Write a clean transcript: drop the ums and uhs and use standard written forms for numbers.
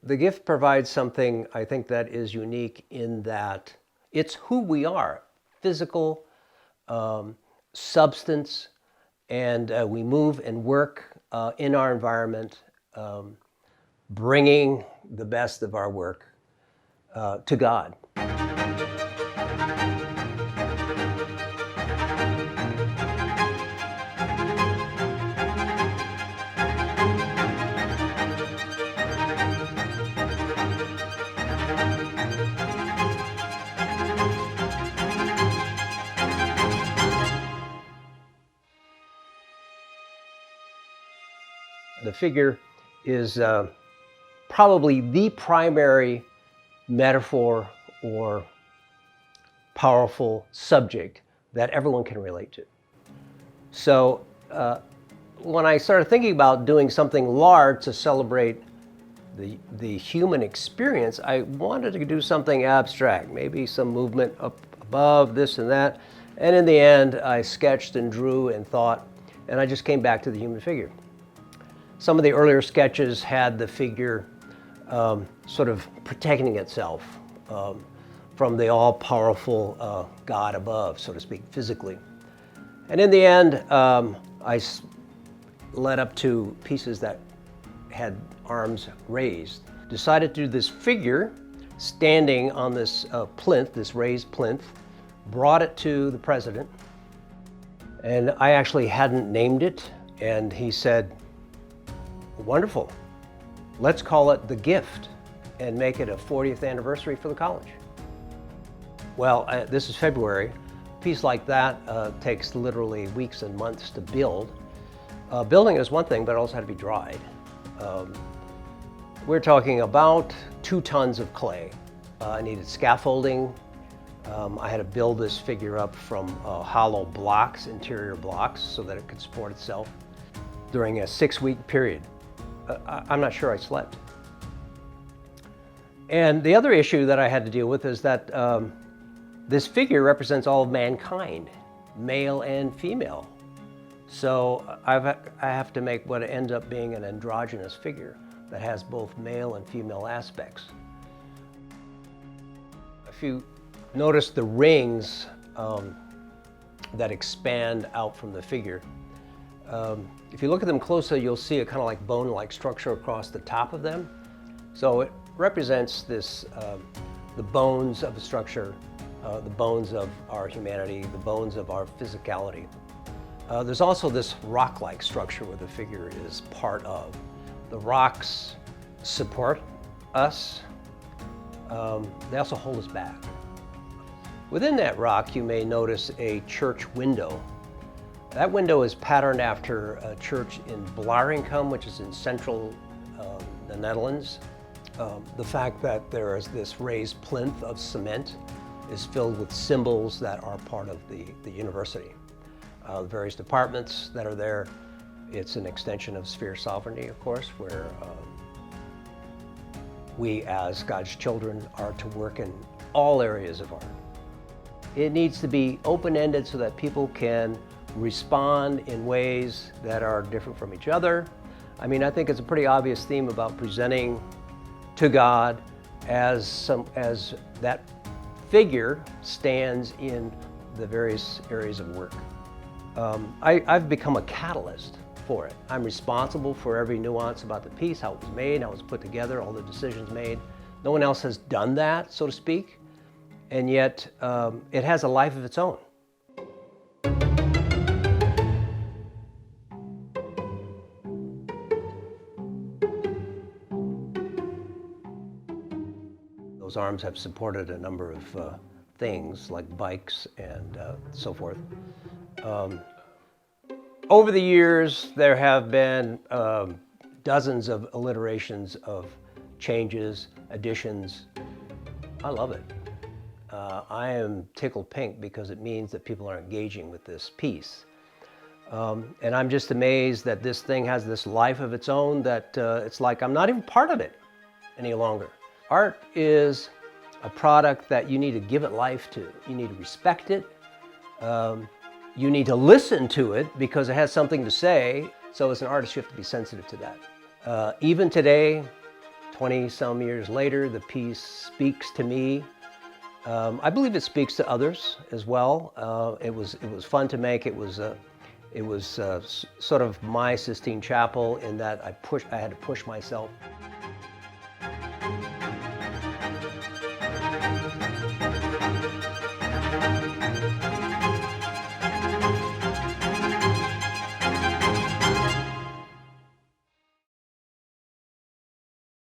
The gift provides something, I think, that is unique in that it's who we are, physical, substance, and we move and work in our environment, bringing the best of our work to God. The figure is probably the primary metaphor or powerful subject that everyone can relate to. So when I started thinking about doing something large to celebrate the human experience, I wanted to do something abstract, maybe some movement up above, this and that. And in the end, I sketched and drew and thought, and I just came back to the human figure. Some of the earlier sketches had the figure sort of protecting itself from the all-powerful God above, so to speak, physically. And in the end, I led up to pieces that had arms raised. Decided to do this figure standing on this plinth, this raised plinth, brought it to the president. And I actually hadn't named it, and he said, "Wonderful. Let's call it The Gift and make it a 40th anniversary for the college." Well, this is February. A piece like that takes literally weeks and months to build. Building is one thing, but it also had to be dried. We're talking about 2 tons of clay. I needed scaffolding. I had to build this figure up from hollow blocks, interior blocks, so that it could support itself during a 6-week period. I'm not sure I slept. And the other issue that I had to deal with is that this figure represents all of mankind, male and female. So I have to make what ends up being an androgynous figure that has both male and female aspects. If you notice the rings that expand out from the figure, if you look at them closely, you'll see a kind of like bone-like structure across the top of them. So it represents this, the bones of the structure, the bones of our humanity, the bones of our physicality. There's also this rock-like structure where the figure is part of. The rocks support us. They also hold us back. Within that rock, you may notice a church window. That window is patterned after a church in Blaricum, which is in central the Netherlands. The fact that there is this raised plinth of cement is filled with symbols that are part of the university. The various departments that are there. It's an extension of sphere sovereignty, of course, where we as God's children are to work in all areas of art. It needs to be open-ended so that people can respond in ways that are different from each other. I mean, I think it's a pretty obvious theme about presenting to God as that figure stands in the various areas of work. I've become a catalyst for it. I'm responsible for every nuance about the piece, how it was made, how it was put together, all the decisions made. No one else has done that, so to speak, and yet it has a life of its own. Those arms have supported a number of things like bikes and so forth. Over the years, there have been dozens of alliterations of changes, additions. I love it. I am tickled pink because it means that people are engaging with this piece. And I'm just amazed that this thing has this life of its own, that it's like I'm not even part of it any longer. Art is a product that you need to give it life to. You need to respect it. You need to listen to it because it has something to say. So as an artist, you have to be sensitive to that. Even today, 20-some years later, the piece speaks to me. I believe it speaks to others as well. It was fun to make. It was sort of my Sistine Chapel in that I had to push myself.